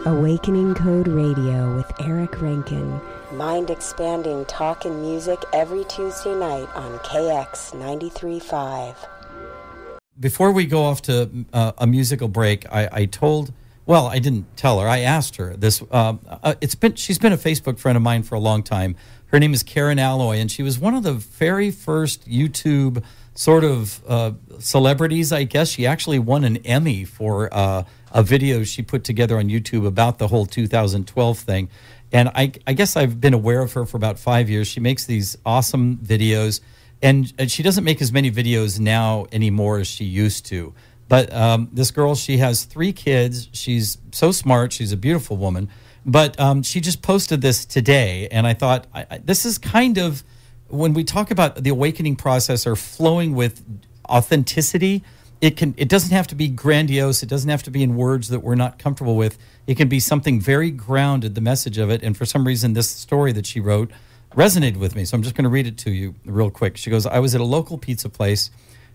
Awakening Code Radio with Eric Rankin. Mind-expanding talk and music every Tuesday night on KX 93.5. Before we go off to a musical break, I didn't tell her. I asked her this. She's been a Facebook friend of mine for a long time. Her name is Karen Alloy, and she was one of the very first YouTube sort of celebrities, I guess. She actually won an Emmy for a video she put together on YouTube about the whole 2012 thing. And I guess I've been aware of her for about 5 years. She makes these awesome videos, and she doesn't make as many videos now anymore as she used to. But this girl, she has 3 kids. She's so smart. She's a beautiful woman. But she just posted this today, and I thought, this is kind of, when we talk about the awakening process or flowing with authenticity, it doesn't have to be grandiose. It doesn't have to be in words that we're not comfortable with. It can be something very grounded, the message of it. And for some reason, this story that she wrote resonated with me. So I'm just going to read it to you real quick. She goes, I was at a local pizza place,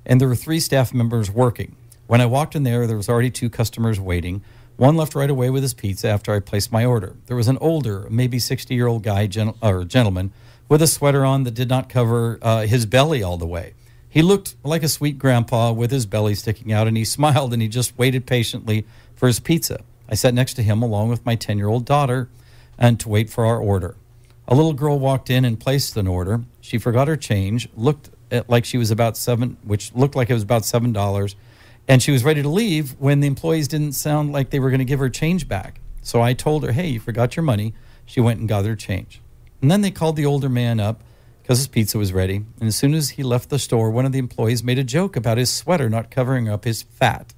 and there were 3 staff members working. When I walked in there was already 2 customers waiting. One left right away with his pizza after I placed my order. There was an older, maybe 60-year-old guy, gentleman, with a sweater on that did not cover his belly all the way. He looked like a sweet grandpa with his belly sticking out, and he smiled, and he just waited patiently for his pizza. I sat next to him along with my 10-year-old daughter and to wait for our order. A little girl walked in and placed an order. She forgot her change, looked like she was about $7, and she was ready to leave when the employees didn't sound like they were going to give her change back. So I told her, hey, you forgot your money. She went and got her change. And then they called the older man up because his pizza was ready. And as soon as he left the store, one of the employees made a joke about his sweater not covering up his fat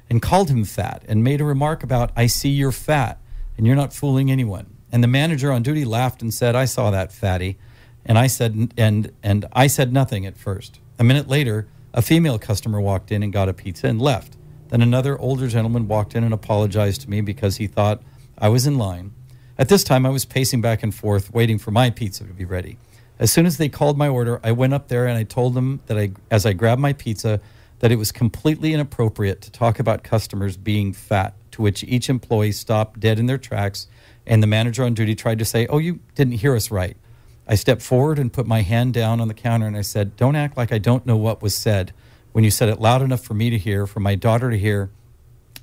and called him fat and made a remark about, I see you're fat and you're not fooling anyone. And the manager on duty laughed and said, I saw that, fatty. And I said, and I said nothing at first. A minute later, a female customer walked in and got a pizza and left. Then another older gentleman walked in and apologized to me because he thought I was in line. At this time, I was pacing back and forth, waiting for my pizza to be ready. As soon as they called my order, I went up there and I told them that as I grabbed my pizza, that it was completely inappropriate to talk about customers being fat, to which each employee stopped dead in their tracks, and the manager on duty tried to say, oh, you didn't hear us right. I stepped forward and put my hand down on the counter, and I said, don't act like I don't know what was said when you said it loud enough for me to hear, for my daughter to hear,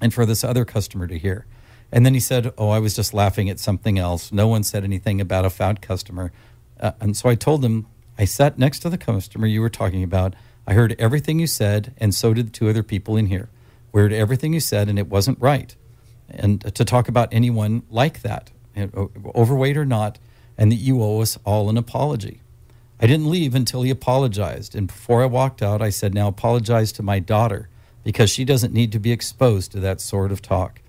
and for this other customer to hear. And then he said, oh, I was just laughing at something else. No one said anything about a fat customer. And so I told him, I sat next to the customer you were talking about. I heard everything you said, and so did the 2 other people in here. We heard everything you said, and it wasn't right. And to talk about anyone like that, overweight or not, and that you owe us all an apology. I didn't leave until he apologized. And before I walked out, I said, now apologize to my daughter, because she doesn't need to be exposed to that sort of talk.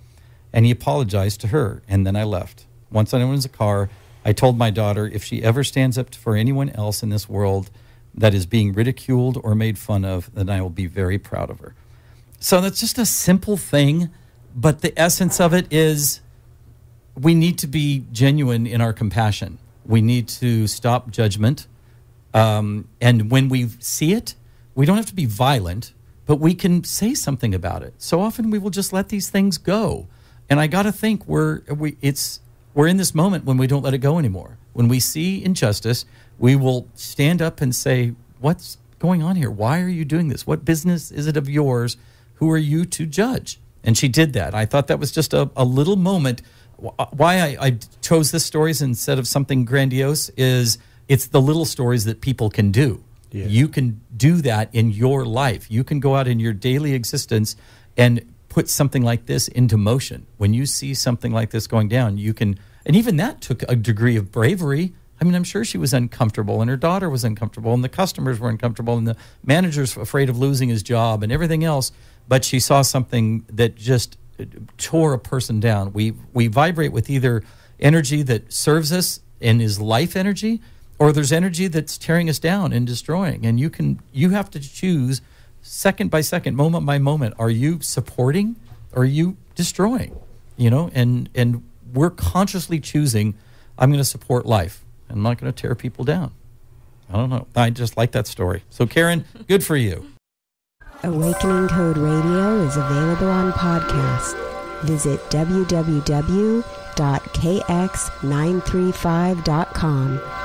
And he apologized to her, and then I left. Once I was in the car, I told my daughter, if she ever stands up for anyone else in this world that is being ridiculed or made fun of, then I will be very proud of her. So that's just a simple thing, but the essence of it is we need to be genuine in our compassion. We need to stop judgment. And when we see it, we don't have to be violent, but we can say something about it. So often we will just let these things go. And I got to think we're in this moment when we don't let it go anymore. When we see injustice, we will stand up and say, what's going on here? Why are you doing this? What business is it of yours? Who are you to judge? And she did that. I thought that was just a little moment. Why I chose this stories instead of something grandiose is it's the little stories that people can do. Yeah. You can do that in your life. You can go out in your daily existence and put something like this into motion. When you see something like this going down, you can, and even that took a degree of bravery. I mean, I'm sure she was uncomfortable, and her daughter was uncomfortable, and the customers were uncomfortable, and the manager's afraid of losing his job and everything else. But she saw something that just tore a person down. We vibrate with either energy that serves us and is life energy, or there's energy that's tearing us down and destroying. And you have to choose second by second, moment by moment. Are you supporting or are you destroying? You know, and we're consciously choosing, I'm going to support life. I'm not going to tear people down. I don't know. I just like that story. So Karen, good for you. Awakening Code Radio is available on podcast. Visit www.kx935.com.